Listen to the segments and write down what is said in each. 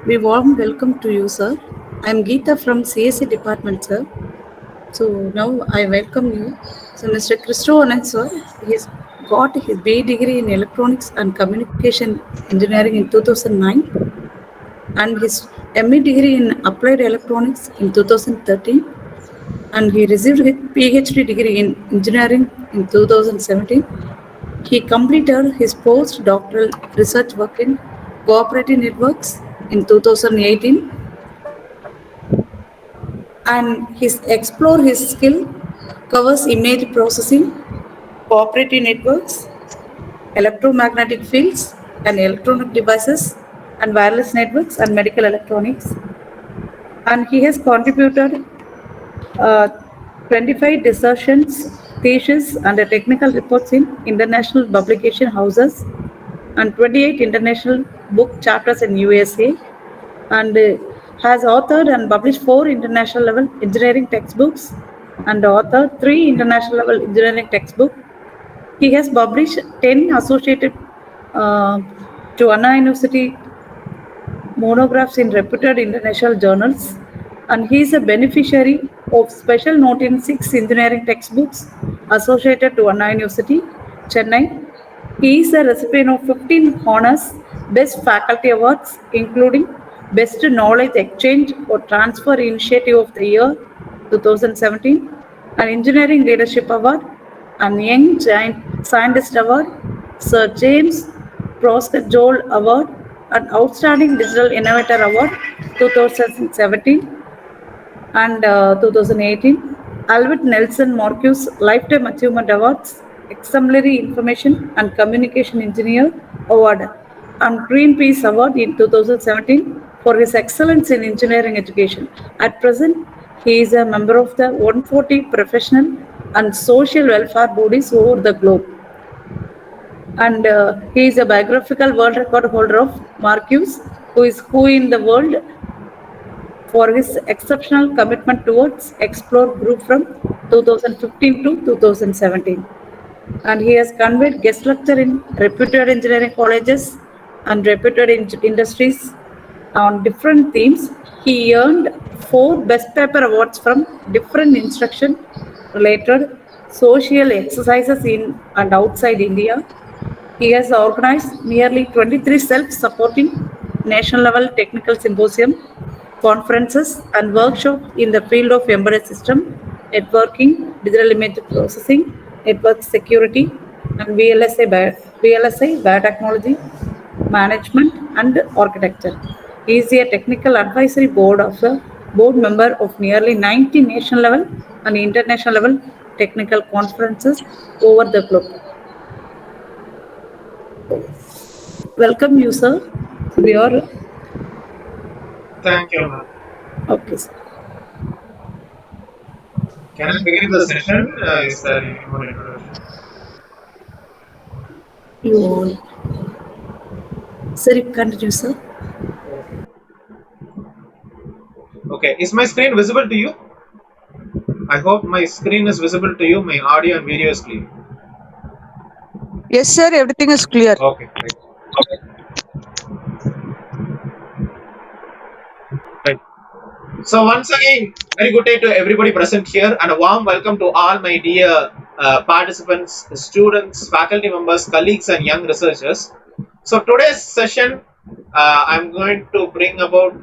We warm welcome to you, sir. I'm Geeta from CSC department, sir. So now I welcome you. So Mr. Christo Ananth, sir, he's got his BA degree in Electronics and Communication Engineering in 2009 and his ME degree in Applied Electronics in 2013 and he received his PhD degree in Engineering in 2017. He completed his postdoctoral research work in cooperative networks in 2018 and his skill covers image processing, cooperative networks, electromagnetic fields, and electronic devices, and wireless networks and medical electronics. And he has contributed uh, 25 dissertations, theses, and technical reports in international publication houses and 28 international book chapters in USA and has authored and published 4 international level engineering textbooks and authored 3 international level engineering textbooks. He has published 10 associated uh, to Anna University monographs in reputed international journals, and he is a beneficiary of special note in 6 engineering textbooks associated to Anna University, Chennai. He is a recipient of 15 honors, Best Faculty Awards, including Best Knowledge Exchange or Transfer Initiative of the Year 2017, an Engineering Leadership Award, an Young Giant Scientist Award, Sir James Proscott Joel Award, an Outstanding Digital Innovator Award 2017 and 2018, Albert Nelson Marcus Lifetime Achievement Awards, Exemplary Information and Communication Engineer Award, and Greenpeace Award in 2017 for his excellence in engineering education. At present, he is a member of the 140 professional and social welfare bodies over the globe. And he is a biographical world record holder of Marcus, who in the world for his exceptional commitment towards Explore Group from 2015 to 2017. And he has conveyed guest lecture in reputed engineering colleges and reputed industries on different themes. He earned 4 Best Paper Awards from different instruction related social exercises in and outside India. He has organized nearly 23 self-supporting national-level technical symposium, conferences, and workshops in the field of embedded system, networking, digital image processing, network security, and VLSI biotechnology, management, and architecture. He is a technical advisory board member of nearly 90 national level and international level technical conferences over the globe. Welcome you, sir. We are Thank you, ma'am. okay, sir. Can I begin the session? Is there any more introduction? You, sir, you continue, sir. Okay. Okay. Is my screen visible to you? I hope my screen is visible to you. My audio and video is clear. Yes, sir. Everything is clear. Okay. Right. Right. So once again, very good day to everybody present here, and a warm welcome to all my dear participants, students, faculty members, colleagues, and young researchers. So today's session, I'm going to bring about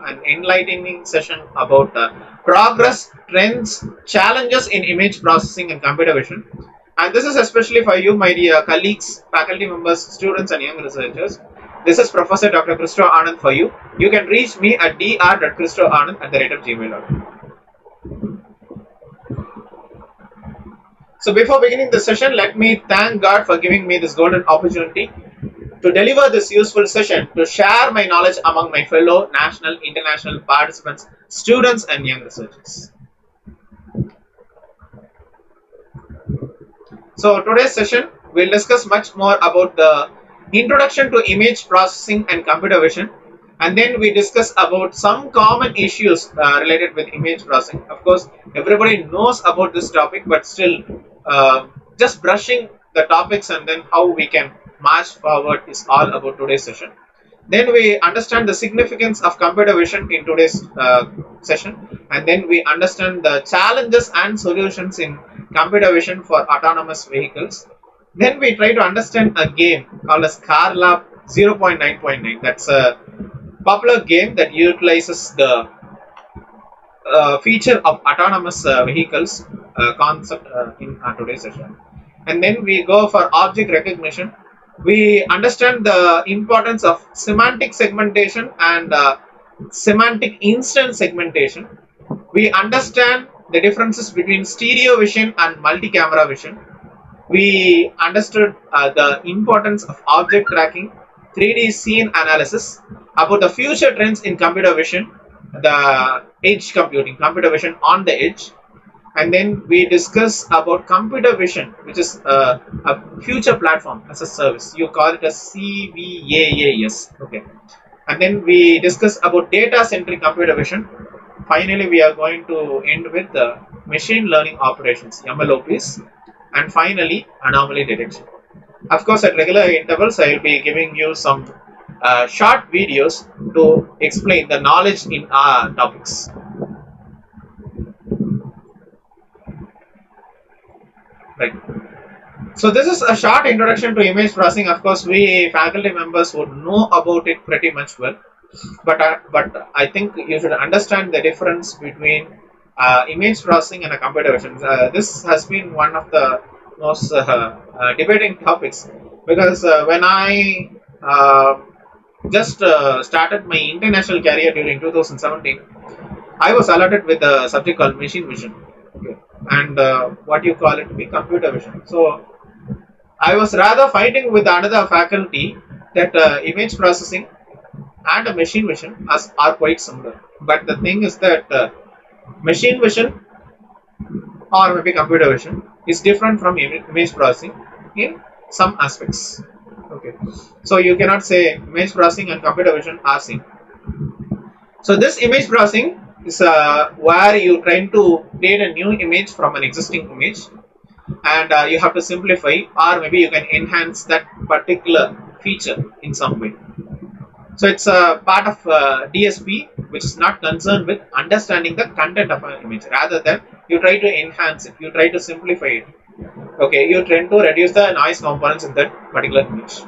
an enlightening session about progress, trends, challenges in image processing and computer vision. And this is especially for you, my dear colleagues, faculty members, students, and young researchers. This is Professor Dr. Christo Ananth for you. You can reach me at dr.christoananth@gmail.com. So before beginning the session, let me thank God for giving me this golden opportunity to deliver this useful session, to share my knowledge among my fellow national, international participants, students, and young researchers. So today's session, we'll discuss much more about the introduction to image processing and computer vision, and then we discuss about some common issues related with image processing. Of course, everybody knows about this topic, but still just brushing the topics and then how we can march forward is all about today's session. Then we understand the significance of computer vision in today's session, and then we understand the challenges and solutions in computer vision for autonomous vehicles. Then we try to understand a game called as CarLab 0.9.9. That's a popular game that utilizes the feature of autonomous vehicles concept in our today's session. And then we go for object recognition. We understand the importance of semantic segmentation and semantic instant segmentation. We understand the differences between stereo vision and multi-camera vision. We understood the importance of object tracking, 3D scene analysis, about the future trends in computer vision, the edge computing, computer vision on the edge, and then we discuss about computer vision, which is a future platform as a service. You call it as CVAAS. Okay, and then we discuss about data-centric computer vision. Finally, we are going to end with the machine learning operations, MLOPs, and finally, anomaly detection. Of course, at regular intervals, I will be giving you some short videos to explain the knowledge in our topics. Right. So this is a short introduction to image processing. Of course, we faculty members would know about it pretty much well, but I think you should understand the difference between image processing and a computer vision. This has been one of the most debating topics, because when I just started my international career during 2017, I was allotted with a subject called machine vision, okay, and what you call it to be computer vision. So I was rather fighting with another faculty that image processing and machine vision are quite similar. But the thing is that machine vision or maybe computer vision is different from image processing in some aspects. Okay, so you cannot say image processing and computer vision are same. So this image processing is where you trying to create a new image from an existing image, and you have to simplify, or maybe you can enhance that particular feature in some way. So it's a part of DSP, which is not concerned with understanding the content of an image. Rather than you try to enhance it, you try to simplify it. Okay, you try to reduce the noise components in that particular image.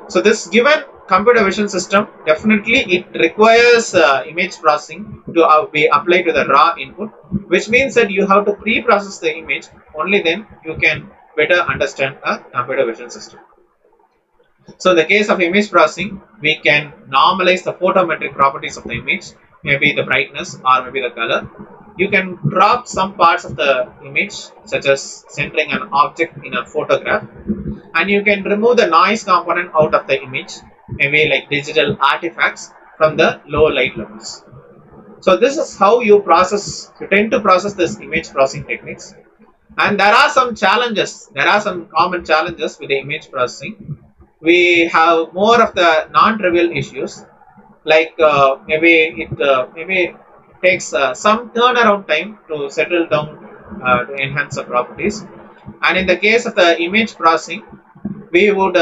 So this given computer vision system, definitely it requires image processing to be applied to the raw input, which means that you have to pre-process the image. Only then you can better understand a computer vision system. So in the case of image processing, we can normalize the photometric properties of the image, maybe the brightness or maybe the color. You can drop some parts of the image, such as centering an object in a photograph, and you can remove the noise component out of the image, maybe like digital artifacts from the low light levels. So this is how you tend to process this image processing techniques. And there are some challenges, there are some common challenges with the image processing. We have more of the non-trivial issues, like maybe it takes some turnaround time to settle down to enhance the properties. And in the case of the image processing, we would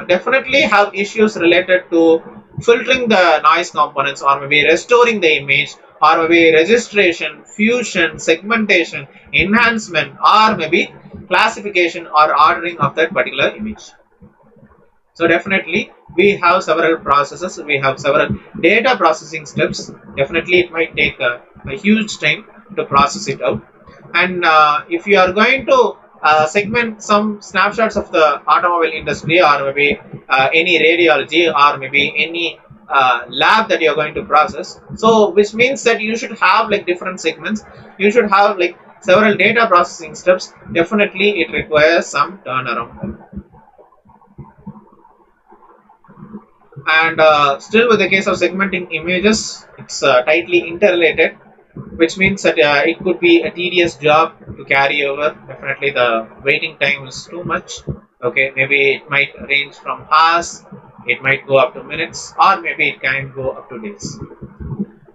definitely have issues related to filtering the noise components, or maybe restoring the image, or maybe registration, fusion, segmentation, enhancement, or maybe classification or ordering of that particular image. So definitely we have several processes, we have several data processing steps. Definitely it might take a huge time to process it out. And if you are going to segment some snapshots of the automobile industry, or maybe any radiology, or maybe any lab that you are going to process, so which means that you should have like different segments, you should have like several data processing steps. Definitely it requires some turnaround time. And still, with the case of segmenting images, it's tightly interrelated, which means that it could be a tedious job to carry over. Definitely the waiting time is too much. Okay, maybe it might range from hours, it might go up to minutes, or maybe it can go up to days.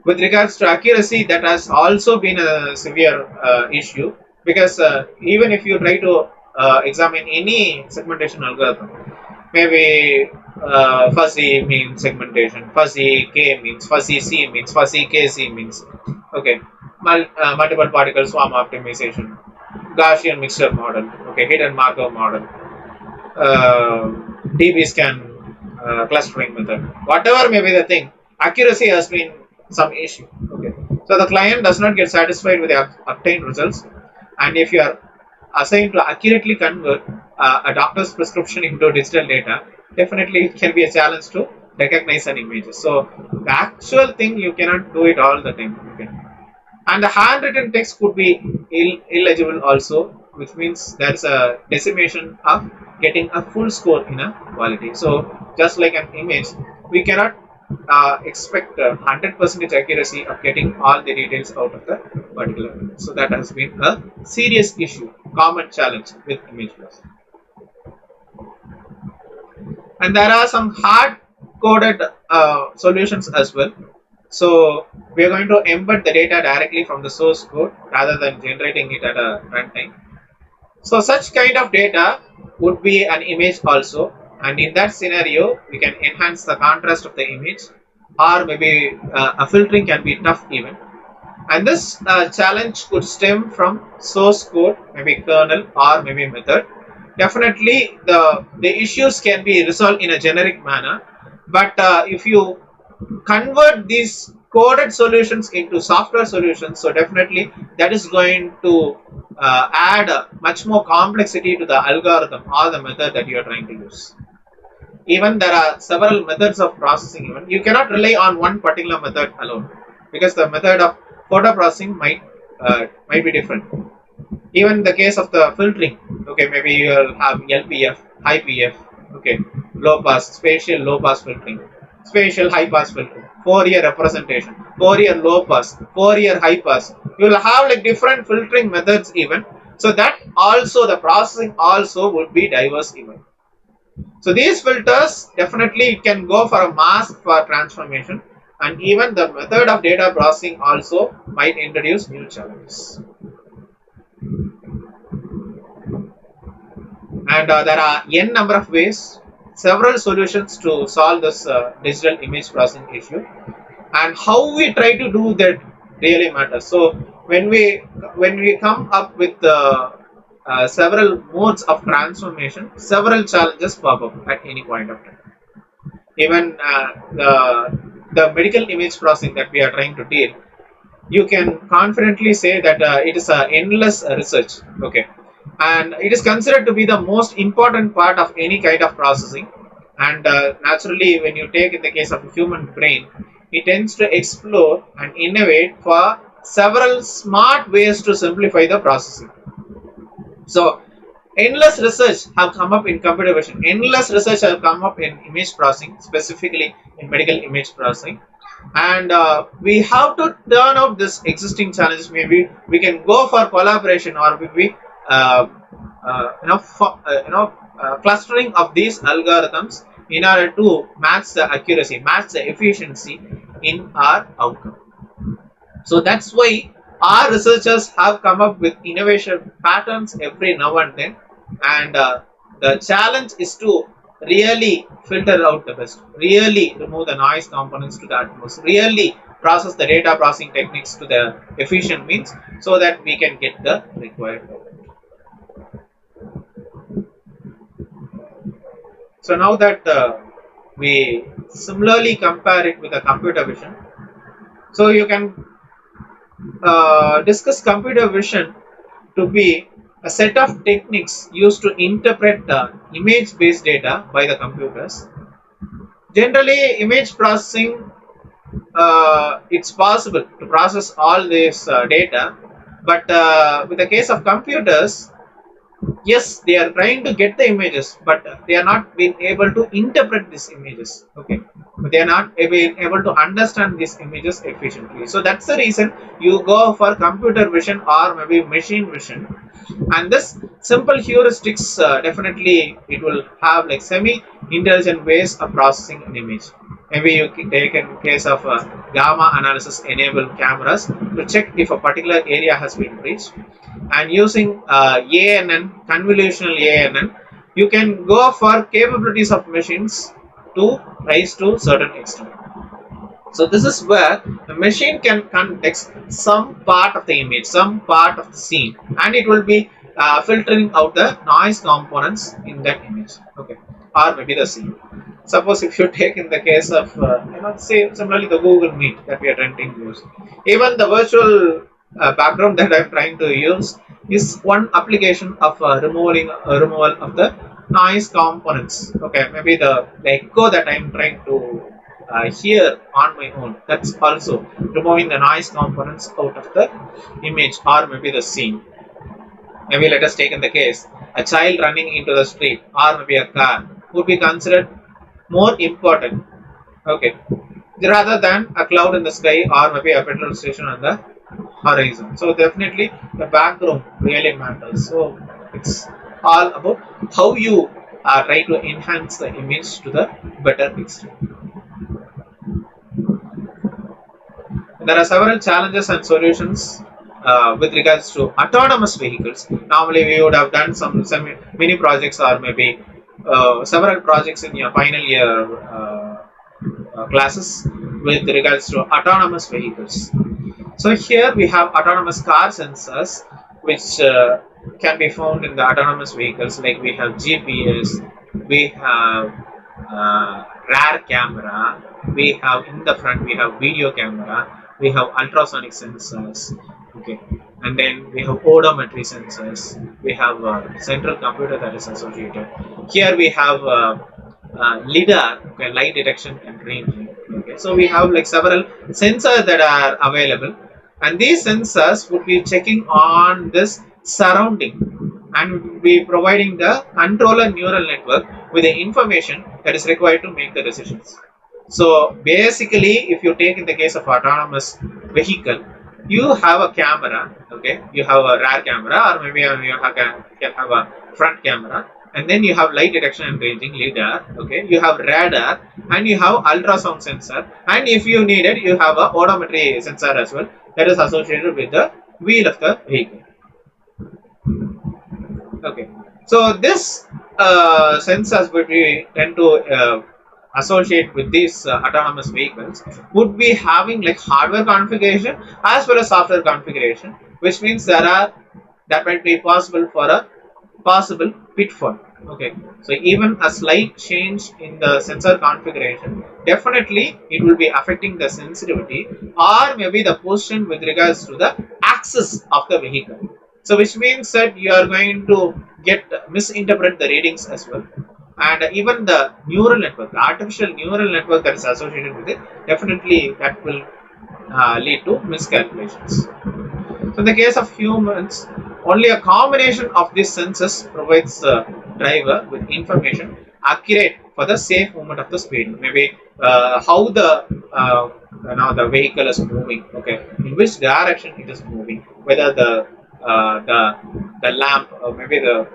With regards to accuracy, that has also been a severe issue, because even if you try to examine any segmentation algorithm, maybe fuzzy means segmentation, fuzzy K means, fuzzy C means, fuzzy KC means, okay, multiple particle swarm optimization, Gaussian mixture model, okay, hidden Markov model, uh, DB scan clustering method, whatever may be the thing, accuracy has been some issue. Okay, so the client does not get satisfied with the obtained results, and if you are assigned to accurately convert a doctor's prescription into digital data, definitely it can be a challenge to recognize an image. So the actual thing you cannot do it all the time. Okay, and the handwritten text could be illegible also, which means there's a decimation of getting a full score in a quality. So just like an image, we cannot expect 100% accuracy of getting all the details out of the particular image. So that has been a serious issue, common challenge with image processing. And there are some hard coded solutions as well. So we are going to embed the data directly from the source code rather than generating it at a runtime. So such kind of data would be an image also, and in that scenario we can enhance the contrast of the image, or maybe a filtering can be tough even. And this challenge could stem from source code, maybe kernel or maybe method. Definitely the issues can be resolved in a generic manner, but if you convert these coded solutions into software solutions, so definitely that is going to add much more complexity to the algorithm or the method that you are trying to use. Even there are several methods of processing. Even you cannot rely on one particular method alone, because the method of photo processing might be different. Even the case of the filtering, okay, maybe you will have LPF, high PF, okay, low pass, spatial low pass filtering, spatial high pass filtering, Fourier representation, Fourier low pass, Fourier high pass. You will have like different filtering methods even. So that also the processing also would be diverse even. So these filters definitely can go for a mask for transformation, and even the method of data processing also might introduce new challenges. And there are n number of ways, several solutions to solve this digital image processing issue, and how we try to do that really matters. So when we come up with several modes of transformation, several challenges pop up at any point of time. Even the medical image processing that we are trying to deal, you can confidently say that it is a endless research. Okay, and it is considered to be the most important part of any kind of processing. And naturally, when you take in the case of a human brain, it tends to explore and innovate for several smart ways to simplify the processing. So endless research have come up in computer vision, endless research have come up in image processing, specifically in medical image processing. And we have to turn out this existing challenges. Maybe we can go for collaboration, or maybe clustering of these algorithms in order to match the accuracy, match the efficiency in our outcome. So that's why our researchers have come up with innovation patterns every now and then, and the challenge is to really filter out the best, really remove the noise components to the utmost, really process the data processing techniques to the efficient means, so that we can get the required output. So now that we similarly compare it with the computer vision, so you can discuss computer vision to be a set of techniques used to interpret image based data by the computers. Generally, image processing, it's possible to process all this data, but with the case of computers, yes, they are trying to get the images, but they are not being able to interpret these images. Okay, but they are not being able to understand these images efficiently. So that's the reason you go for computer vision or maybe machine vision. And this simple heuristics, definitely it will have like semi-intelligent ways of processing an image. Maybe you can take in case of gamma analysis enabled cameras to check if a particular area has been reached, and using ANN, convolutional ANN, you can go for capabilities of machines to rise to certain extent. So this is where the machine can context some part of the image, some part of the scene, and it will be filtering out the noise components in that image. Okay, or maybe the scene. Suppose if you take in the case of say similarly the Google Meet that we are trying to use, even the virtual background that I'm trying to use is one application of removal of the noise components. Okay, maybe the echo that I'm trying to hear on my own. That's also removing the noise components out of the image or maybe the scene. Maybe let us take in the case a child running into the street or maybe a car would be considered more important, okay, rather than a cloud in the sky or maybe a petrol station on the horizon. So definitely the background really matters. So it's all about how you try to enhance the image to the better extent. There are several challenges and solutions with regards to autonomous vehicles. Normally, we would have done some mini projects or maybe several projects in your final year classes with regards to autonomous vehicles. So here we have autonomous car sensors, which can be found in the autonomous vehicles. Like we have GPS, we have rear camera, we have in the front we have video camera, we have ultrasonic sensors, okay, and then we have odometry sensors, we have central computer that is associated. Here we have lidar, okay, light detection and ranging. Okay, so we have like several sensors that are available, and these sensors would be checking on this surrounding and be providing the controller neural network with the information that is required to make the decisions. So basically, if you take in the case of autonomous vehicle, you have a camera, okay, you have a rear camera or maybe can have a front camera, and then you have light detection and ranging lidar, okay, you have radar, and you have ultrasound sensor, and if you need it you have a odometry sensor as well that is associated with the wheel of the vehicle. Okay, so this sensors which we tend to associate with these autonomous vehicles would be having like hardware configuration as well as software configuration, which means that might be possible for a possible pitfall. Okay, so even a slight change in the sensor configuration, definitely it will be affecting the sensitivity or maybe the position with regards to the axis of the vehicle. So which means that you are going to misinterpret the readings as well, and even the neural network, the artificial neural network that is associated with it, definitely that will lead to miscalculations. So in the case of humans, only a combination of these senses provides the driver with information accurate for the safe movement of the speed. Maybe how the vehicle is moving, okay, in which direction it is moving, whether the lamp or maybe the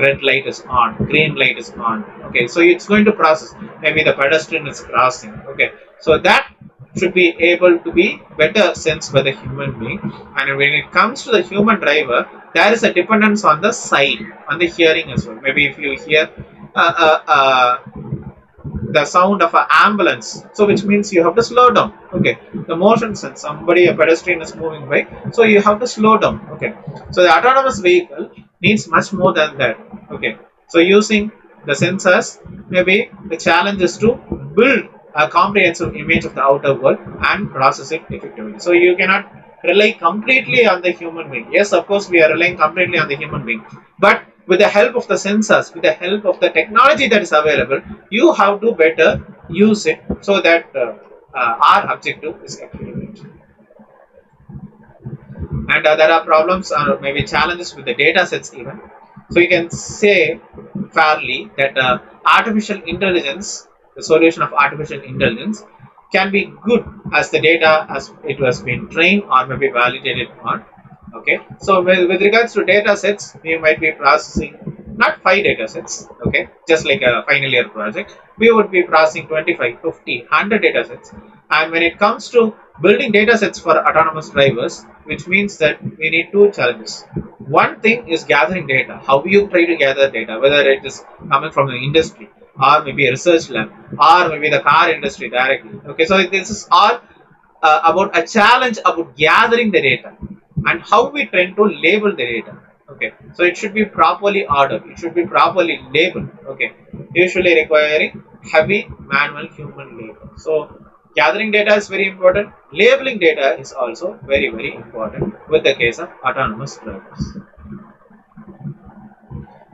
red light is on, green light is on. Okay, so it's going to process. Maybe the pedestrian is crossing. Okay, so that should be able to be better sensed by the human being. And when it comes to the human driver, there is a dependence on the sight, on the hearing as well. Maybe if you hear the sound of an ambulance, so which means you have to slow down. Okay, the motion sense, a pedestrian is moving by, so you have to slow down. Okay, so the autonomous vehicle needs much more than that. Okay, so using the sensors, maybe the challenge is to build a comprehensive image of the outer world and process it effectively. So you cannot rely completely on the human being. Yes, of course, we are relying completely on the human being, but with the help of the sensors, with the help of the technology that is available, you have to better use it so that our objective is accurate. And there are problems or maybe challenges with the data sets even. So you can say fairly that artificial intelligence, the solution of artificial intelligence, can be good as the data as it was been trained or maybe validated on. Okay, so with regards to data sets, we might be processing not 5 data sets, okay, just like a final year project. We would be processing 25, 50, 100 data sets. And when it comes to building data sets for autonomous drivers, which means that we need two challenges. One thing is gathering data, how you try to gather data, whether it is coming from the industry or maybe a research lab or maybe the car industry directly. Okay, so this is all about a challenge about gathering the data and how we tend to label the data. Okay, so it should be properly ordered, it should be properly labeled. Okay, usually requiring heavy manual human labor. So gathering data is very important, labeling data is also very important with the case of autonomous drivers.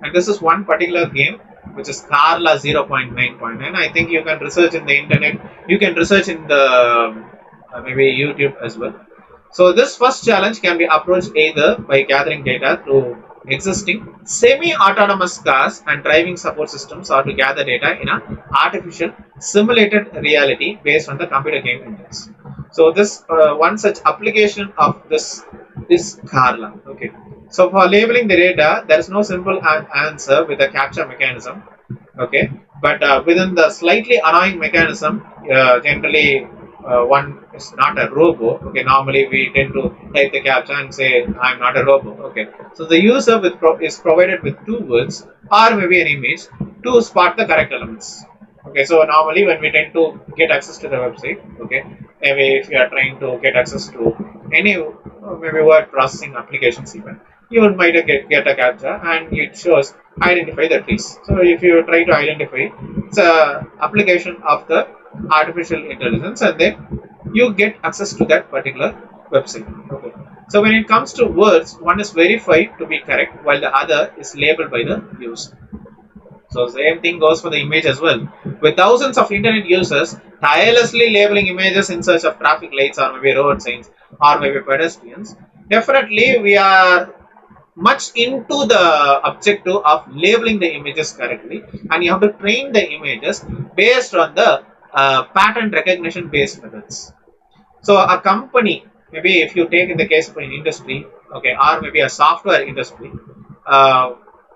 And this is one particular game which is Carla 0.9.9. I think you can research in the internet, you can research in the maybe YouTube as well. So this first challenge can be approached either by gathering data through existing semi-autonomous cars and driving support systems, or to gather data in an artificial simulated reality based on the computer game engines. So this one such application of this is Carla. Okay. So for labeling the data, there is no simple answer with a captcha mechanism. Okay, but within the slightly annoying mechanism, generally one is not a robo. Okay, normally we tend to type the captcha and say I'm not a robo. Okay, so the user is provided with two words or maybe an image to spot the correct elements. Okay, so normally when we tend to get access to the website, okay, maybe if you are trying to get access to any maybe word processing applications even, you might get a captcha and it shows identify the trees. So if you try to identify, it's a application of the artificial intelligence, and then you get access to that particular website. Okay. So when it comes to words, one is verified to be correct while the other is labeled by the user. So same thing goes for the image as well. With thousands of internet users tirelessly labeling images in search of traffic lights or maybe road signs or maybe pedestrians, definitely we are much into the objective of labeling the images correctly, and you have to train the images based on the pattern recognition based methods. So a company, maybe if you take in the case of an industry, okay, or maybe a software industry,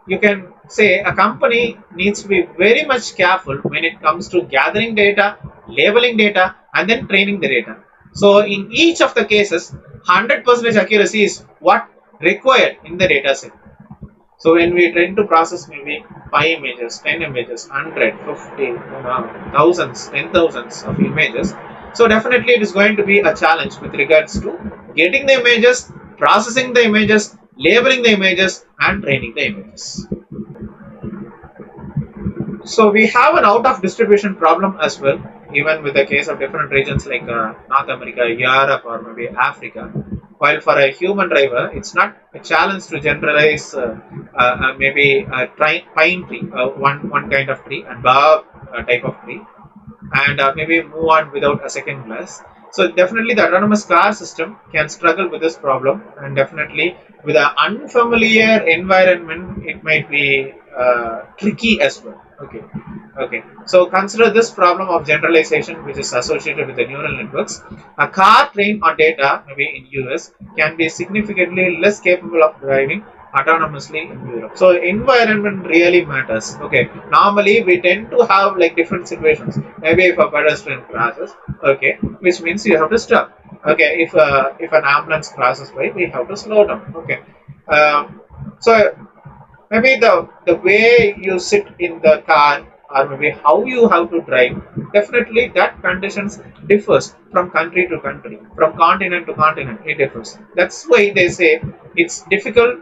you can say a company needs to be very much careful when it comes to gathering data, labeling data, and then training the data. So in each of the cases, 100% accuracy is what required in the data set. So when we try to process maybe 5 images, 10 images, 100, 50, thousands, 10,000s of images, so definitely it is going to be a challenge with regards to getting the images, processing the images, labeling the images, and training the images. So we have an out of distribution problem as well, even with the case of different regions like North America, Europe, or maybe Africa. While for a human driver, it's not a challenge to generalize maybe a pine tree, one kind of tree, and bob type of tree, and maybe move on without a second class. So definitely the autonomous car system can struggle with this problem, and definitely with an unfamiliar environment, it might be tricky as well. Okay. So consider this problem of generalization, which is associated with the neural networks. A car trained on data, maybe in US, can be significantly less capable of driving autonomously in Europe. So environment really matters. Okay. Normally we tend to have like different situations. Maybe if a pedestrian crosses, okay, which means you have to stop. Okay. If an ambulance crosses by, we have to slow down. Okay. So maybe the way you sit in the car, or maybe how you have to drive, definitely that conditions differs from country to country, from continent to continent, it differs. That's why they say it's difficult.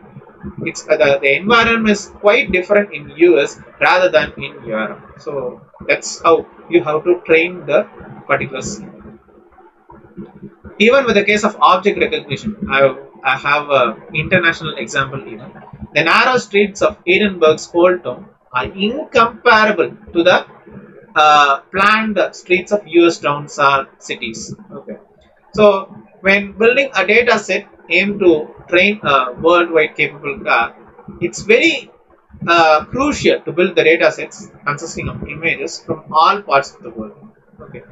It's the environment is quite different in US rather than in Europe. So that's how you have to train the particular scene. Even with the case of object recognition, I have an international example even. The narrow streets of Edinburgh's Old Town are incomparable to the planned streets of US towns or cities. Okay. So when building a data set aimed to train a worldwide capable car, it's very crucial to build the data sets consisting of images from all parts of the world. Okay.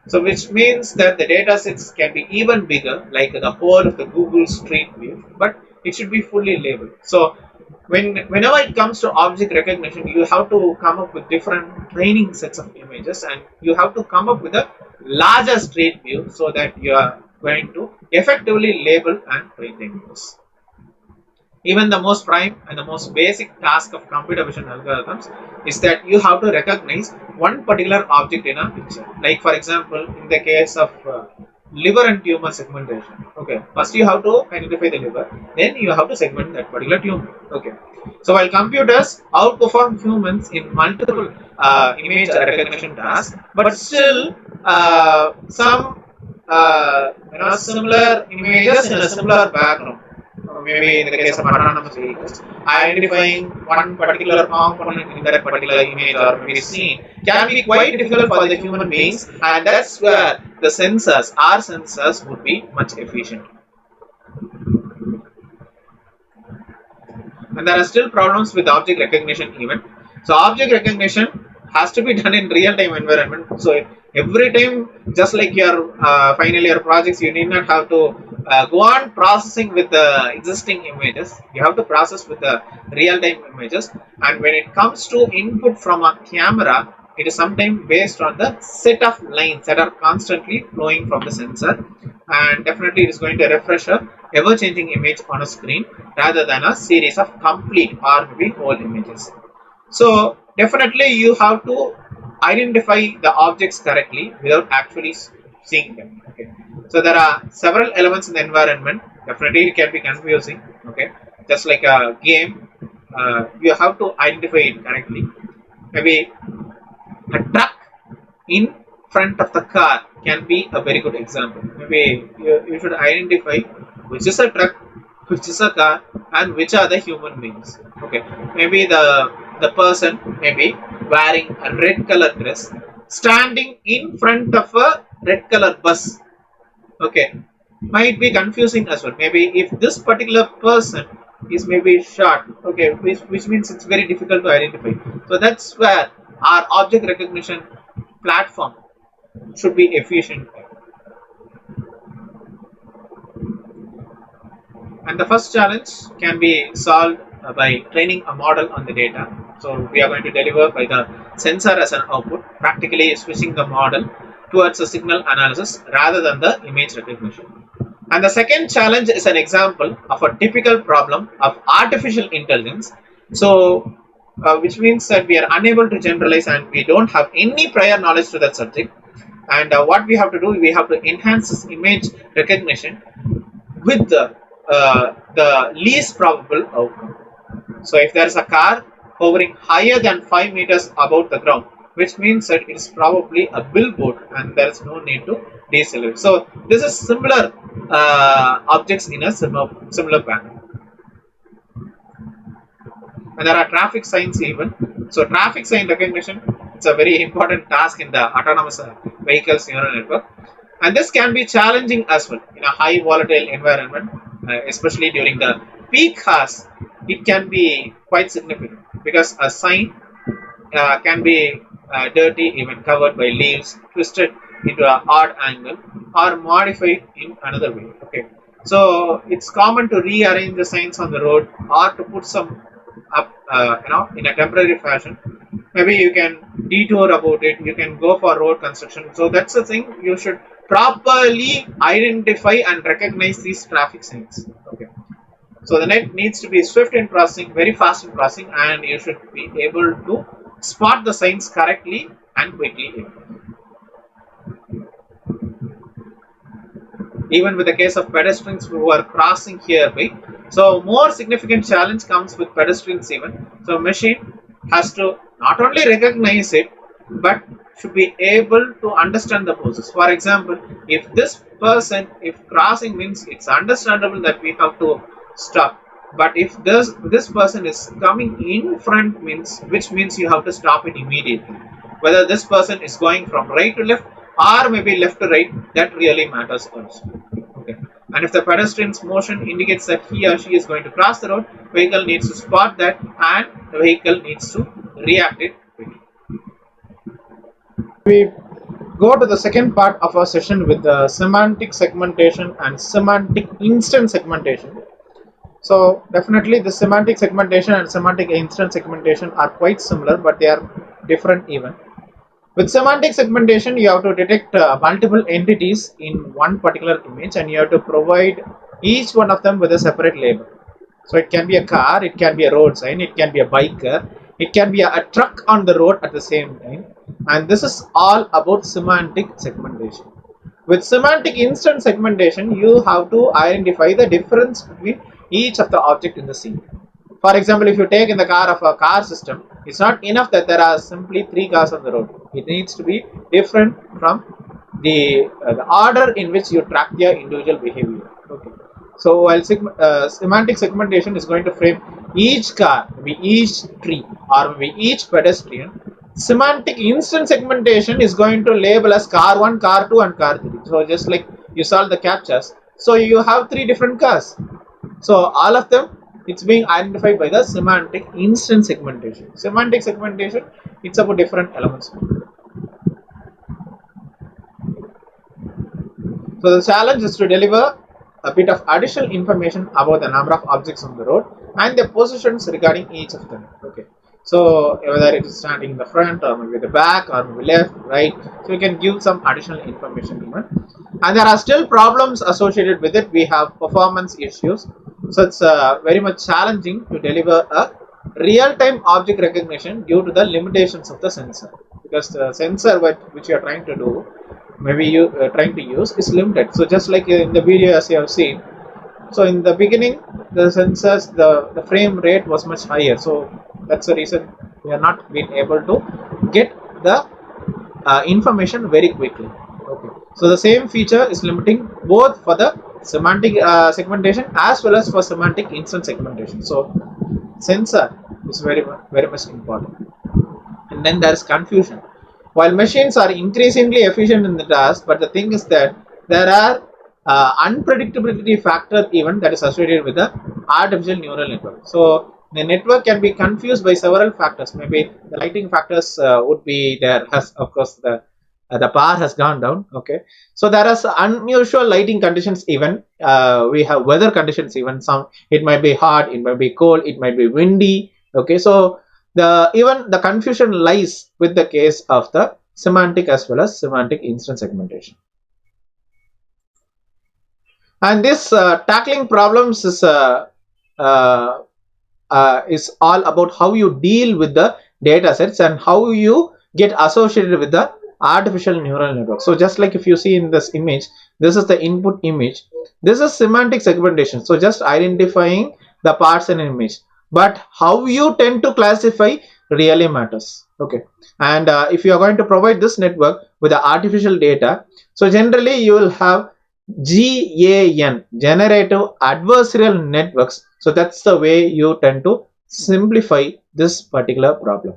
So which means that the data sets can be even bigger, like the whole of the Google Street View, but it should be fully labeled. So Whenever it comes to object recognition, you have to come up with different training sets of images, and you have to come up with a larger street view so that you are going to effectively label and train the images. Even the most prime and the most basic task of computer vision algorithms is that you have to recognize one particular object in a picture. Like for example, in the case of liver and tumor segmentation. Okay, first you have to identify the liver, then you have to segment that particular tumor. Okay, so while computers outperform humans in multiple image recognition tasks, but still similar images in a similar background, maybe in the case of autonomous vehicles, identifying one particular component in that particular image or maybe scene can be quite difficult for the human beings, and that's where the sensors, our sensors, would be much efficient. And there are still problems with object recognition even. So object recognition has to be done in real-time environment. So every time, just like your final year projects, you need not have to go on processing with the existing images. You have to process with the real-time images. And when it comes to input from a camera, it is sometimes based on the set of lines that are constantly flowing from the sensor, and definitely it is going to refresh a ever-changing image on a screen rather than a series of complete or maybe whole images. So definitely you have to identify the objects correctly without actually seeing them. Okay, so there are several elements in the environment. Definitely it can be confusing. Okay, just like a game, you have to identify it correctly. Maybe a truck in front of the car can be a very good example. Maybe you should identify which is a truck, which is a car, and which are the human beings. Okay, maybe the person maybe wearing a red color dress, standing in front of a red color bus. Okay, might be confusing as well. Maybe if this particular person is maybe short, okay, which means it's very difficult to identify. So that's where our object recognition platform should be efficient. And the first challenge can be solved by training a model on the data. So we are going to deliver by the sensor as an output, practically switching the model towards a signal analysis rather than the image recognition. And the second challenge is an example of a typical problem of artificial intelligence. So which means that we are unable to generalize and we don't have any prior knowledge to that subject. And what we have to do, we have to enhance this image recognition with the least probable outcome. So if there is a car hovering higher than 5 meters above the ground, which means that it is probably a billboard and there is no need to decelerate. So this is similar objects in a similar pattern. And there are traffic signs even. So traffic sign recognition, it's a very important task in the autonomous vehicles neural network. And this can be challenging as well in a high volatile environment, especially during the peak hours. It can be quite significant because a sign can be dirty, even covered by leaves, twisted into an odd angle, or modified in another way. Okay, so it's common to rearrange the signs on the road or to put some up, in a temporary fashion. Maybe you can detour about it. You can go for road construction. So that's the thing. You should properly identify and recognize these traffic signs. Okay. So the net needs to be swift in processing, very fast in processing, and you should be able to spot the signs correctly and quickly. Even with the case of pedestrians who are crossing hereby. So more significant challenge comes with pedestrians even. So machine has to not only recognize it, but should be able to understand the process. For example, if this person, if crossing means it's understandable that we have to stop. But if this person is coming in front means, which means you have to stop it immediately. Whether this person is going from right to left or maybe left to right, that really matters also. Okay. And if the pedestrian's motion indicates that he or she is going to cross the road, vehicle needs to spot that and the vehicle needs to react it quickly. We go to the second part of our session with the semantic segmentation and semantic instant segmentation. So definitely the semantic segmentation and semantic instance segmentation are quite similar, but they are different even. With semantic segmentation, you have to detect multiple entities in one particular image, and you have to provide each one of them with a separate label. So it can be a car, it can be a road sign, it can be a biker, it can be a truck on the road at the same time. And this is all about semantic segmentation. With semantic instance segmentation, you have to identify the difference between each of the object in the scene. For example, if you take in the car of a car system, it's not enough that there are simply 3 cars on the road. It needs to be different from the order in which you track their individual behavior. Okay. So while semantic segmentation is going to frame each car, maybe each tree, or maybe each pedestrian, semantic instant segmentation is going to label as car 1, car 2, and car 3. So just like you solve the captchas, so you have 3 different cars. So all of them, it's being identified by the semantic instant segmentation. Semantic segmentation, it's about different elements. So the challenge is to deliver a bit of additional information about the number of objects on the road and their positions regarding each of them. Okay. So whether it is standing in the front or maybe the back or maybe left, right. So you can give some additional information even. And there are still problems associated with it. We have performance issues. So it's very much challenging to deliver a real-time object recognition due to the limitations of the sensor. Because the sensor which you are trying to do, maybe you trying to use, is limited. So just like in the video as you have seen, so in the beginning the sensors, the frame rate was much higher, so that's the reason we are not being able to get the information very quickly. Okay, so the same feature is limiting both for the semantic segmentation as well as for semantic instant segmentation. So sensor is very much important. And then there is confusion. While machines are increasingly efficient in the task, but the thing is that there are unpredictability factor even that is associated with the artificial neural network. So the network can be confused by several factors. Maybe the lighting factors would be there. Has of course the power has gone down. Okay, so there are unusual lighting conditions. Even we have weather conditions. Even some, it might be hot, it might be cold, it might be windy. Okay, so even the confusion lies with the case of the semantic as well as semantic instant segmentation. And this tackling problems uh, is all about how you deal with the data sets and how you get associated with the artificial neural network. So just like if you see in this image, this is the input image, this is semantic segmentation. So just identifying the parts in an image, but how you tend to classify really matters. Okay, and if you are going to provide this network with the artificial data, so generally you will have GAN, generative adversarial networks. So that's the way you tend to simplify this particular problem.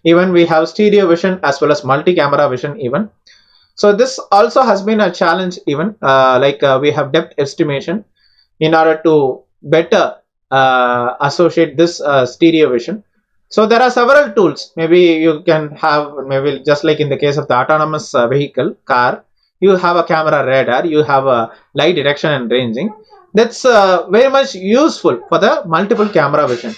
Even we have stereo vision as well as multi-camera vision even. So this also has been a challenge even, we have depth estimation in order to better associate this stereo vision. So there are several tools. Maybe you can have, maybe just like in the case of the autonomous vehicle car, you have a camera radar, you have a light detection and ranging. That's very much useful for the multiple camera vision.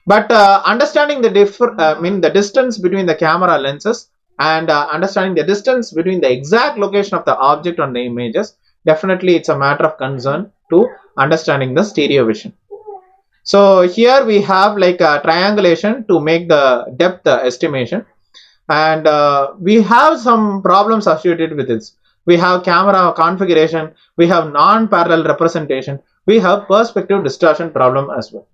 But understanding the distance between the camera lenses and understanding the distance between the exact location of the object on the images, definitely it's a matter of concern to understanding the stereo vision. So here we have like a triangulation to make the depth estimation, and we have some problems associated with this. We have camera configuration, we have non-parallel representation, we have perspective distortion problem as well.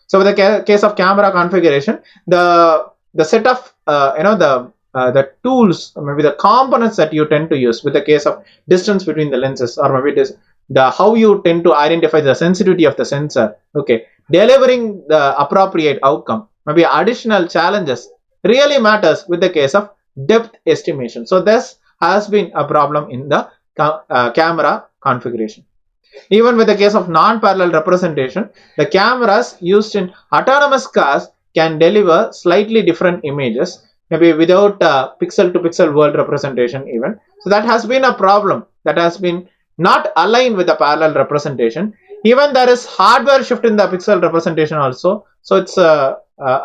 So with the case of camera configuration, the set of the tools, maybe the components that you tend to use with the case of distance between the lenses, or maybe the how you tend to identify the sensitivity of the sensor. Okay, delivering the appropriate outcome, maybe additional challenges really matters with the case of depth estimation. So this has been a problem in the camera configuration. Even with the case of non-parallel representation, the cameras used in autonomous cars can deliver slightly different images, maybe without pixel to pixel world representation even. So that has been a problem that has been not align with the parallel representation. Even there is hardware shift in the pixel representation also. So it's a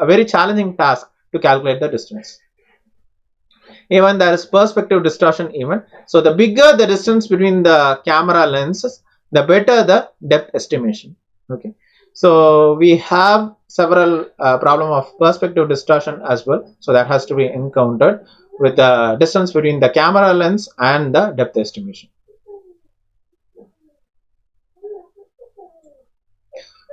very challenging task to calculate the distance. Even there is perspective distortion even. So the bigger the distance between the camera lenses, the better the depth estimation. Okay. So we have several problem of perspective distortion as well. So that has to be encountered with the distance between the camera lens and the depth estimation.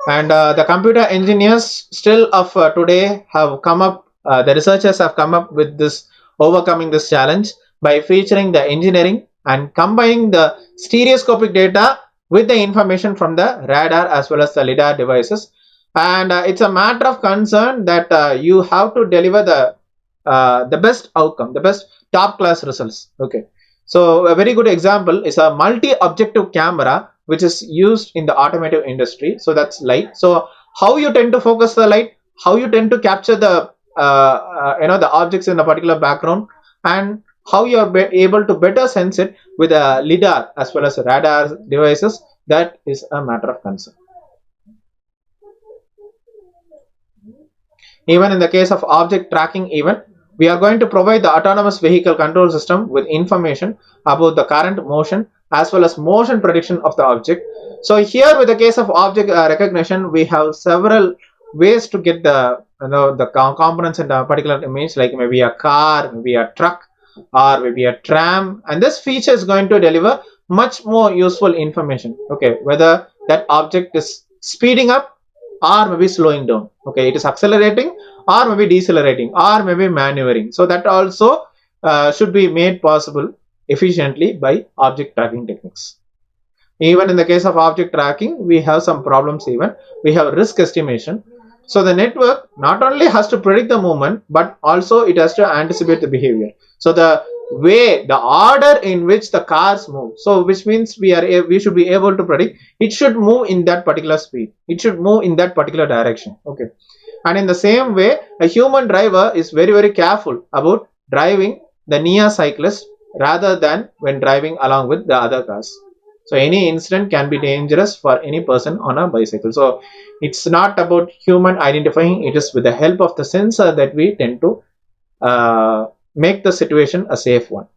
And the computer engineers still of today have come up, the researchers have come up with this, overcoming this challenge by featuring the engineering and combining the stereoscopic data with the information from the radar as well as the lidar devices. And it's a matter of concern that you have to deliver the best outcome, the best top class results. Okay, so a very good example is a multi-objective camera which is used in the automotive industry. So that's light. So how you tend to focus the light, how you tend to capture the the objects in a particular background, and how you are able to better sense it with a lidar as well as radar devices, that is a matter of concern. Even in the case of object tracking, even we are going to provide the autonomous vehicle control system with information about the current motion as well as motion prediction of the object. So here with the case of object recognition, we have several ways to get the the components in a particular image, like maybe a car, maybe a truck, or maybe a tram, and this feature is going to deliver much more useful information. Okay, whether that object is speeding up or maybe slowing down. Okay, it is accelerating or maybe decelerating or maybe maneuvering. So that also should be made possible efficiently by object tracking techniques. Even in the case of object tracking, we have some problems. Even we have risk estimation. So the network not only has to predict the movement, but also it has to anticipate the behavior. So the way, the order in which the cars move, so which means we should be able to predict it should move in that particular speed, it should move in that particular direction. Okay, and in the same way, a human driver is very careful about driving the near cyclist rather than when driving along with the other cars. So any incident can be dangerous for any person on a bicycle. So it's not about human identifying, it is with the help of the sensor that we tend to make the situation a safe one.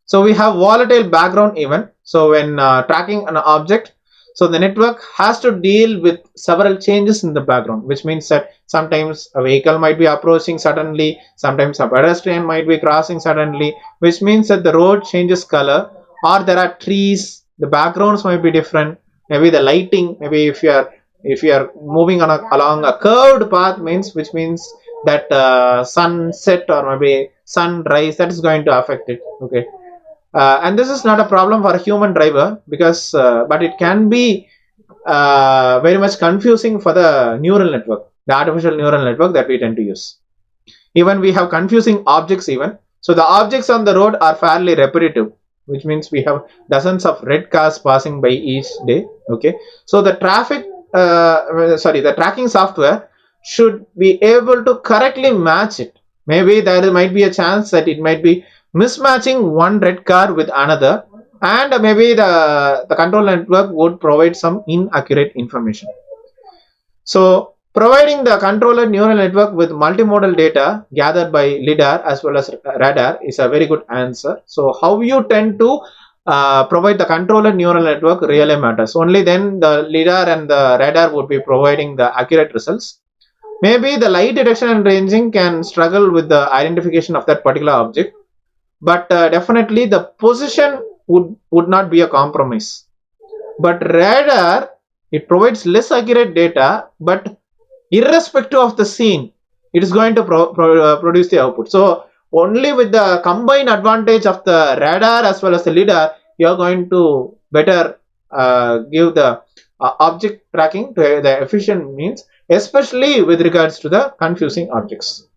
So we have volatile background event. So when tracking an object, so the network has to deal with several changes in the background, which means that sometimes a vehicle might be approaching suddenly, sometimes a pedestrian might be crossing suddenly, which means that the road changes color, or there are trees, the backgrounds might be different, maybe the lighting, maybe if you are moving on along a curved path, means which means that sunset or maybe sunrise, that is going to affect it. Okay, and this is not a problem for a human driver, because but it can be very much confusing for the neural network, the artificial neural network that we tend to use. Even we have confusing objects even. So the objects on the road are fairly repetitive, which means we have dozens of red cars passing by each day. Okay, so the the tracking software should be able to correctly match it. Maybe there might be a chance that it might be mismatching one red car with another, and maybe the control network would provide some inaccurate information. So providing the controller neural network with multimodal data gathered by lidar as well as radar is a very good answer. So how you tend to provide the controller neural network really matters. Only then the lidar and the radar would be providing the accurate results. Maybe the light detection and ranging can struggle with the identification of that particular object, but definitely the position would not be a compromise. But radar, it provides less accurate data, but irrespective of the scene, it is going to produce the output. So only with the combined advantage of the radar as well as the lidar, you are going to better give the object tracking to the efficient means, especially with regards to the confusing objects.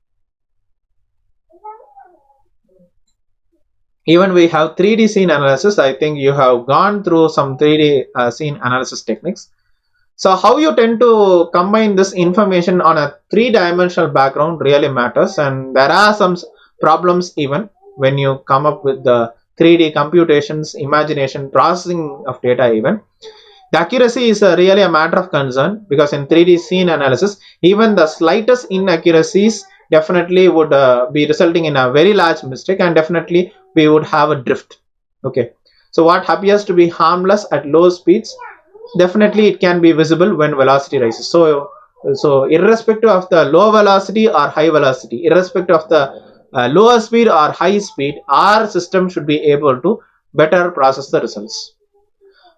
Even we have 3D scene analysis. I think you have gone through some 3D scene analysis techniques. So how you tend to combine this information on a three-dimensional background really matters, and there are some problems even. when you come up with the 3D computations, imagination, processing of data even. The accuracy is really a matter of concern, because in 3D scene analysis, even the slightest inaccuracies definitely would be resulting in a very large mistake, and definitely we would have a drift. Okay, so what appears to be harmless at low speeds, definitely it can be visible when velocity rises. So irrespective of the low velocity or high velocity, irrespective of the lower speed or high speed, our system should be able to better process the results,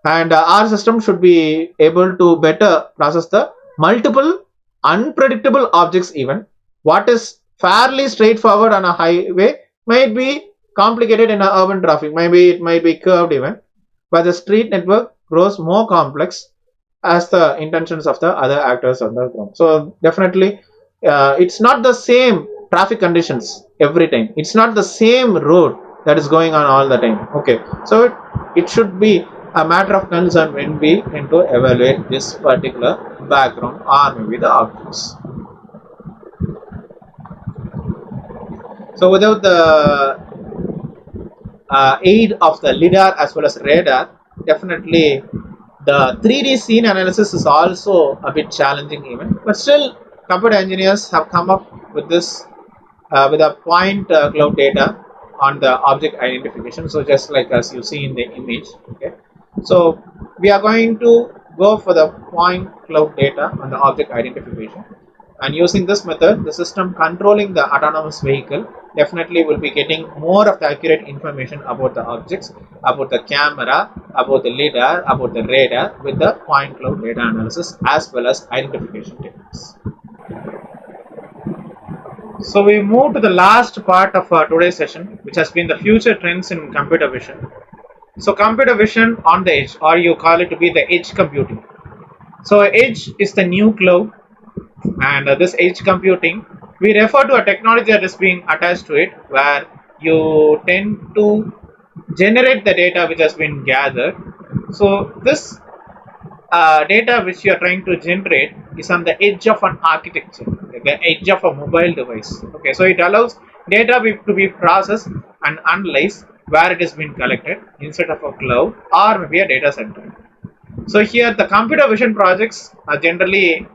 and our system should be able to better process the multiple unpredictable objects even. What is fairly straightforward on a highway might be complicated in a urban traffic, maybe it might be curved even, but the street network grows more complex as the intentions of the other actors on the ground. So definitely it's not the same traffic conditions every time, it's not the same road that is going on all the time. Okay, so it should be a matter of concern when we tend to evaluate this particular background or maybe the objects. So without the aid of the lidar as well as radar, definitely the 3D scene analysis is also a bit challenging even, but still computer engineers have come up with this with a point cloud data on the object identification. So just like as you see in the image. Okay, so we are going to go for the point cloud data on the object identification, and using this method, the system controlling the autonomous vehicle definitely will be getting more of the accurate information about the objects, about the camera, about the lidar, about the radar, with the point cloud data analysis as well as identification techniques. So we move to the last part of today's session, which has been the future trends in computer vision. So computer vision on the edge, or you call it to be the edge computing. So edge is the new cloud, and this edge computing, we refer to a technology that is being attached to it, where you tend to generate the data which has been gathered. So this data which you are trying to generate is on the edge of an architecture, the edge of a mobile device. Okay, so it allows data to be processed and analyzed where it has been collected instead of a cloud or maybe a data center. So here the computer vision projects are generally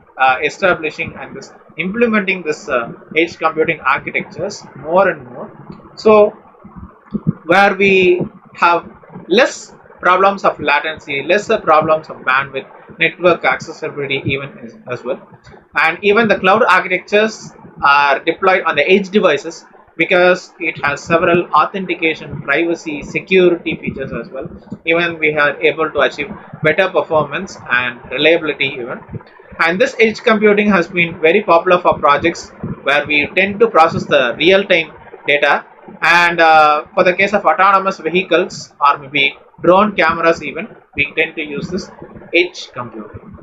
establishing and implementing this edge computing architectures more and more. So where we have less problems of latency, lesser problems of bandwidth, network accessibility even as well. And even the cloud architectures are deployed on the edge devices because it has several authentication, privacy, security features as well. Even we are able to achieve better performance and reliability even. And this edge computing has been very popular for projects where we tend to process the real-time data, and for the case of autonomous vehicles or maybe drone cameras even, we tend to use this edge computing.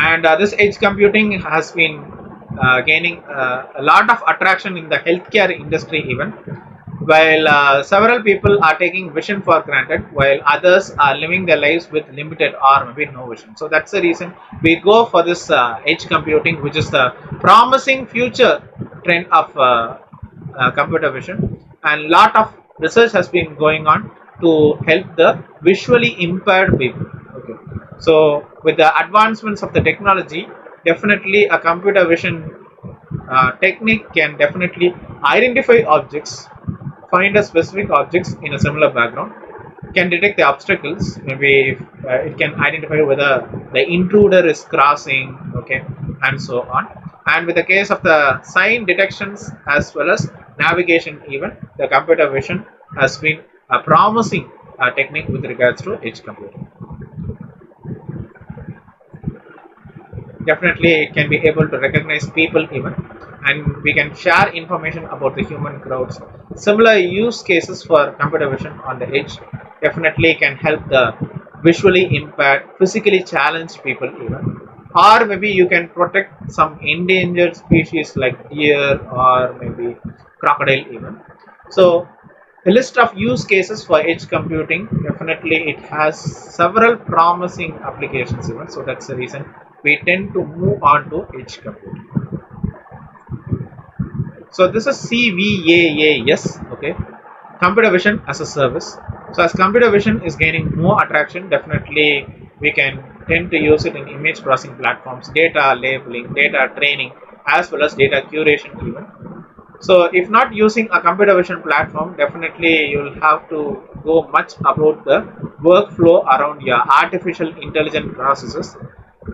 And this edge computing has been gaining a lot of attraction in the healthcare industry even, while several people are taking vision for granted, while others are living their lives with limited or maybe no vision. So that's the reason we go for this edge computing, which is the promising future trend of computer vision, and lot of research has been going on to help the visually impaired people. Okay, so with the advancements of the technology, definitely a computer vision technique can definitely identify objects, find a specific objects in a similar background, can detect the obstacles, maybe if, it can identify whether the intruder is crossing, okay, and so on. And with the case of the sign detections as well as navigation even, the computer vision has been a promising technique with regards to edge computing. Definitely it can be able to recognize people even, and we can share information about the human crowds. Similar use cases for computer vision on the edge definitely can help the visually impaired, physically challenged people even, or maybe you can protect some endangered species like deer or maybe crocodile even. So the list of use cases for edge computing, definitely it has several promising applications even. So that's the reason we tend to move on to edge computing. So this is CVAAS, okay, computer vision as a service. So as computer vision is gaining more attraction, definitely we can tend to use it in image processing platforms, data labeling, data training, as well as data curation even. So if not using a computer vision platform, definitely you'll have to go much about the workflow around your artificial intelligence processes,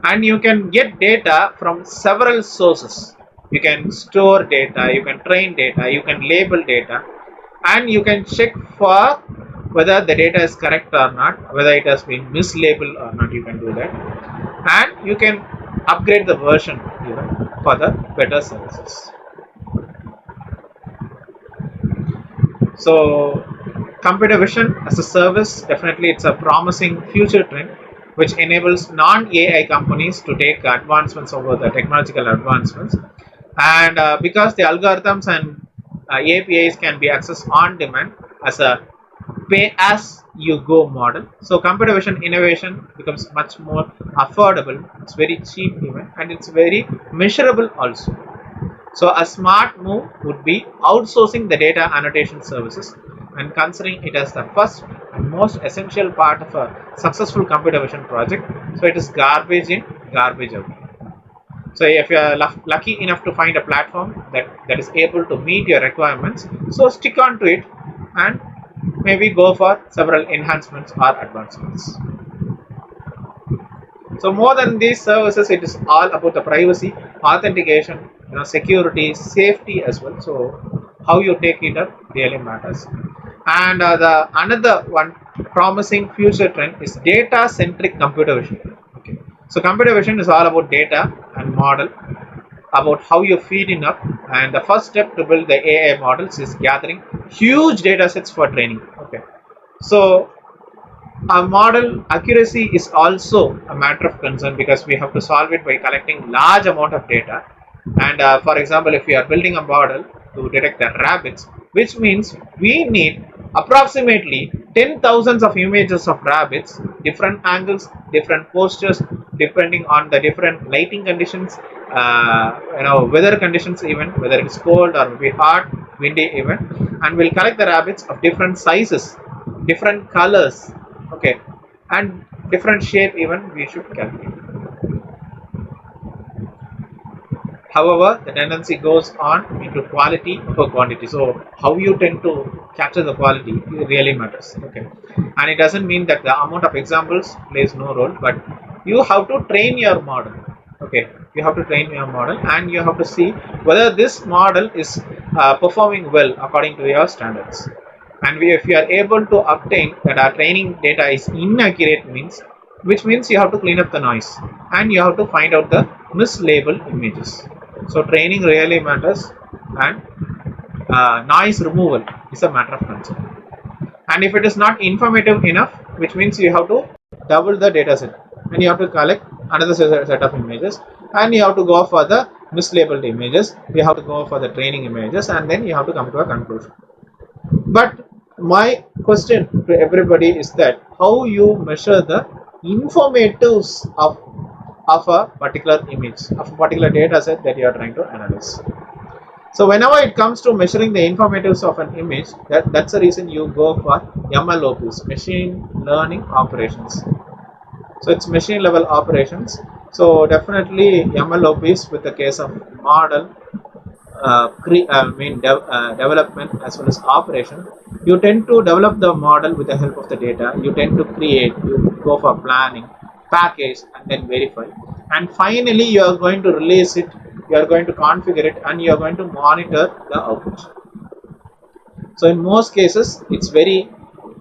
and you can get data from several sources. You can store data, you can train data, you can label data, and you can check for whether the data is correct or not, whether it has been mislabeled or not. You can do that, and you can upgrade the version even for the better services. So computer vision as a service, definitely it's a promising future trend which enables non-AI companies to take advancements over the technological advancements, and because the algorithms and APIs can be accessed on demand as a pay as you go model, so computer vision innovation becomes much more affordable, it's very cheap even, and it's very measurable also. So a smart move would be outsourcing the data annotation services and considering it as the first and most essential part of a successful computer vision project. So it is garbage in, garbage out. So if you are lucky enough to find a platform that is able to meet your requirements, so stick on to it and maybe go for several enhancements or advancements. So more than these services, it is all about the privacy, authentication, security, safety as well. So how you take it up really matters. And the another one promising future trend is data-centric computer vision. Okay. So computer vision is all about data and model, about how you feed it up. And the first step to build the AI models is gathering huge data sets for training. Okay. So model accuracy is also a matter of concern because we have to solve it by collecting large amount of data. And for example, if we are building a model to detect the rabbits, which means we need approximately 10,000 of images of rabbits, different angles, different postures, depending on the different lighting conditions, weather conditions, even whether it's cold or maybe hot, windy even, and we'll collect the rabbits of different sizes, different colors, okay, and different shape even we should calculate. However, the tendency goes on into quality over quantity. So how you tend to capture the quality really matters. Okay, and it doesn't mean that the amount of examples plays no role, but you have to train your model. Okay, you have to train your model, and you have to see whether this model is performing well according to your standards. And if you are able to obtain that our training data is inaccurate, which means you have to clean up the noise and you have to find out the mislabeled images. So training really matters, and noise removal is a matter of concern. And if it is not informative enough, which means you have to double the data set and you have to collect another set of images, and you have to go for the mislabeled images, you have to go for the training images, and then you have to come to a conclusion. But my question to everybody is that how you measure the informatives of a particular image, of a particular data set that you are trying to analyze. So whenever it comes to measuring the informatives of an image, that's the reason you go for MLOPs, machine learning operations. So it's machine level operations. So definitely MLOPs with the case of model, development as well as operation, you tend to develop the model with the help of the data. You tend to create, you go for planning, package, and then verify, and finally you are going to release it, you are going to configure it, and you are going to monitor the output. So in most cases it's very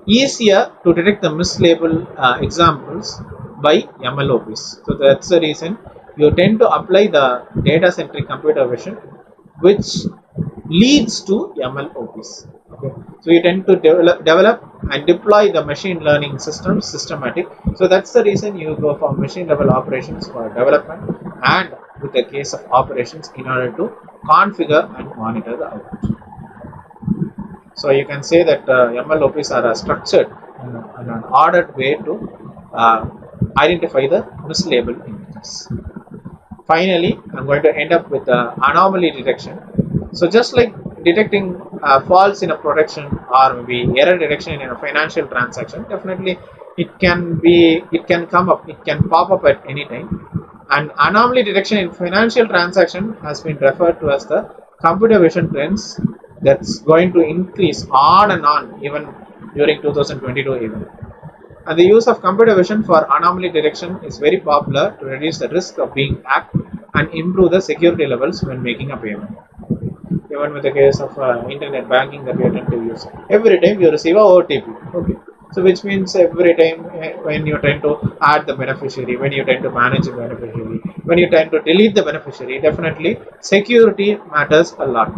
easier to detect the mislabeled examples by MLOPs. So that's the reason you tend to apply the data centric computer vision, which leads to MLOPs. Okay. So you tend to develop and deploy the machine learning systems systematic. So that's the reason you go for machine level operations for development, and with the case of operations in order to configure and monitor the output. So you can say that MLOPs are structured in an ordered way to identify the mislabeled images. Finally, I'm going to end up with anomaly detection. So just like detecting faults in a production or maybe error detection in a financial transaction, definitely it can come up, it can pop up at any time. And anomaly detection in financial transaction has been referred to as the computer vision trends that's going to increase on and on even during 2022 even. And the use of computer vision for anomaly detection is very popular to reduce the risk of being hacked and improve the security levels when making a payment. Even with the case of internet banking that we tend to use, every time you receive a OTP. Okay, so which means every time when you tend to add the beneficiary, when you tend to manage the beneficiary, when you tend to delete the beneficiary, definitely security matters a lot.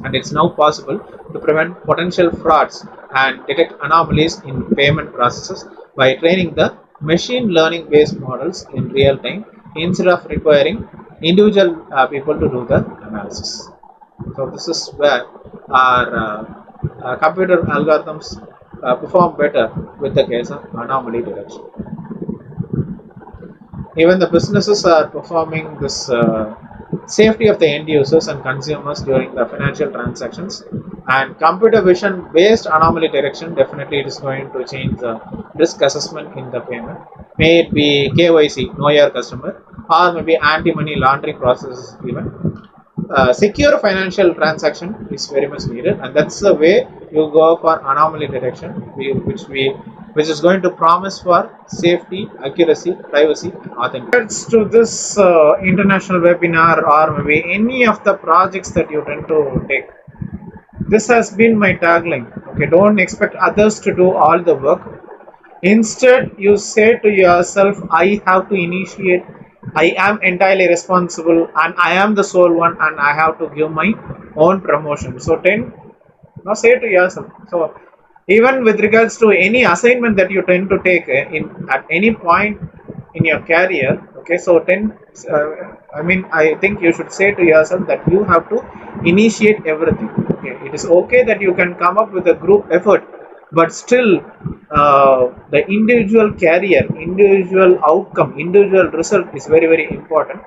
And it's now possible to prevent potential frauds and detect anomalies in payment processes by training the machine learning based models in real time instead of requiring individual people to do the analysis. So this is where our computer algorithms perform better with the case of anomaly detection. Even the businesses are performing this safety of the end users and consumers during the financial transactions. And computer vision based anomaly detection, definitely it is going to change the risk assessment in the payment. May it be KYC, know your customer, or maybe anti-money laundering processes even. Secure financial transaction is very much needed, and that's the way you go for anomaly detection, which is going to promise for safety, accuracy, privacy, and authenticity. To this international webinar or maybe any of the projects that you tend to take, this has been my tagline. Okay, don't expect others to do all the work. Instead, you say to yourself, I have to initiate, I am entirely responsible, and I am the sole one, and I have to give my own promotion. So, now say to yourself. So, even with regards to any assignment that you tend to take in at any point in your career, okay, so I think you should say to yourself that you have to initiate everything. Okay, it is okay that you can come up with a group effort, but still the individual career, individual outcome, individual result is very very important.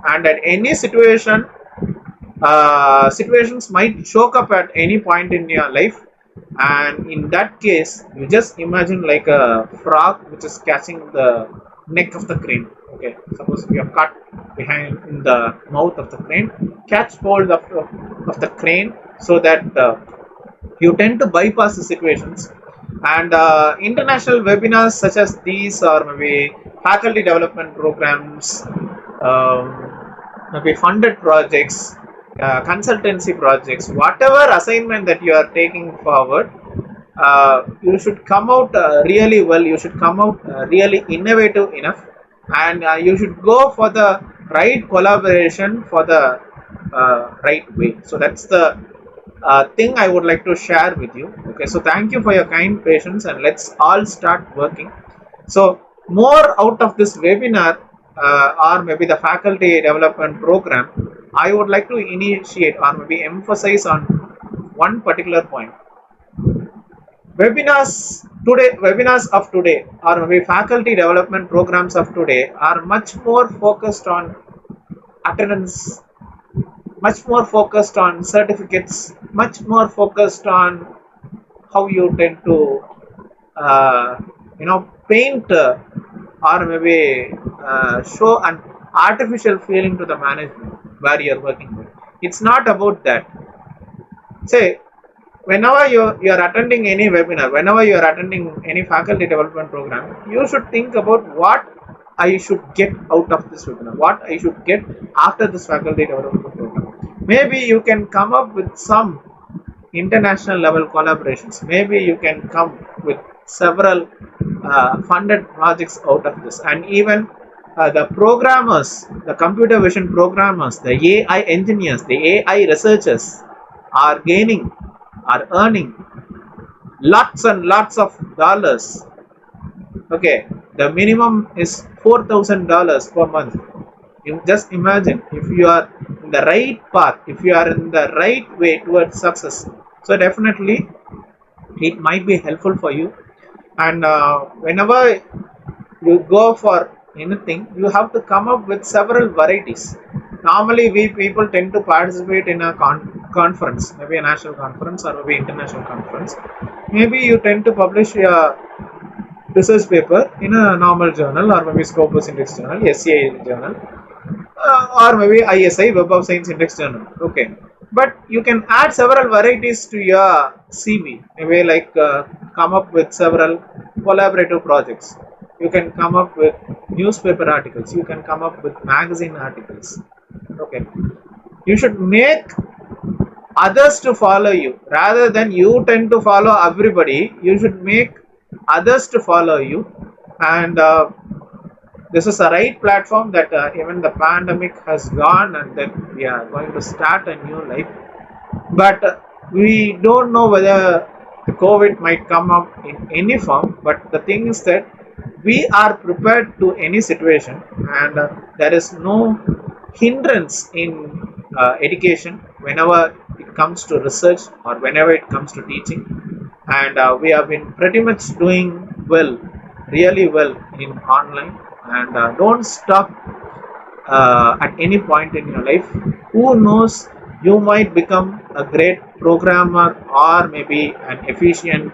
And at any situation, situations might choke up at any point in your life, and in that case you just imagine like a frog which is catching the neck of the crane. Okay, suppose you are cut behind in the mouth of the crane, catch hold of the crane so that you tend to bypass the situations. And international webinars such as these, or maybe faculty development programs, um, maybe funded projects, consultancy projects, whatever assignment that you are taking forward, you should come out really well, you should come out really innovative enough, and you should go for the right collaboration for the right way. So that's the thing I would like to share with you. Okay, so thank you for your kind patience, and let's all start working. So more out of this webinar or maybe the faculty development program, I would like to initiate or maybe emphasize on one particular point. Webinars of today, or maybe faculty development programs of today, are much more focused on attendance, much more focused on certificates, much more focused on how you tend to paint or maybe show an artificial feeling to the management where you're working with. It's not about that. Say, whenever you are attending any webinar, whenever you are attending any faculty development program, you should think about what I should get out of this webinar, what I should get after this faculty development program. Maybe you can come up with some international level collaborations. Maybe you can come with several funded projects out of this, and even the programmers, the computer vision programmers, the AI engineers, the AI researchers are gaining, are earning lots and lots of dollars. Okay, the minimum is $4,000 per month. You just imagine if you are in the right path, if you are in the right way towards success. So definitely it might be helpful for you. And whenever you go for anything, you have to come up with several varieties. normally we people tend to participate in a conference, maybe a national conference or maybe international conference. Maybe you tend to publish a research paper in a normal journal or maybe Scopus Index journal, SCI journal, or maybe ISI Web of Science Index journal. Okay, but you can add several varieties to your CV. Maybe like come up with several collaborative projects. You can come up with newspaper articles. You can come up with magazine articles. Okay, you should make others to follow you rather than you tend to follow everybody. You should make others to follow you, and this is a right platform that even the pandemic has gone and then we are going to start a new life. But we don't know whether the COVID might come up in any form. But the thing is that we are prepared to any situation, and there is no hindrance in education whenever it comes to research or whenever it comes to teaching. And we have been pretty much doing well, really well in online. And don't stop at any point in your life. Who knows, you might become a great programmer or maybe an efficient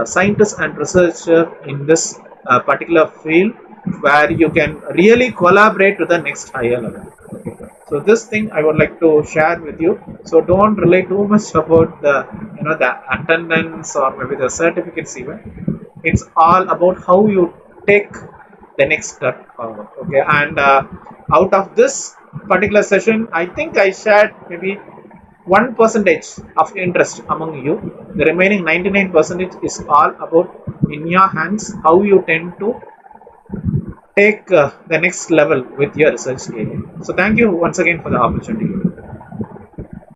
scientist and researcher in this particular field, where you can really collaborate to the next higher level. Okay. So this thing I would like to share with you. So don't rely too much about the the attendance or maybe the certificates even. It's all about how you take the next step forward. Okay, and out of this particular session, I think I shared maybe 1% of interest among you. The remaining 99% is all about in your hands, how you tend to take the next level with your research area. So thank you once again for the opportunity.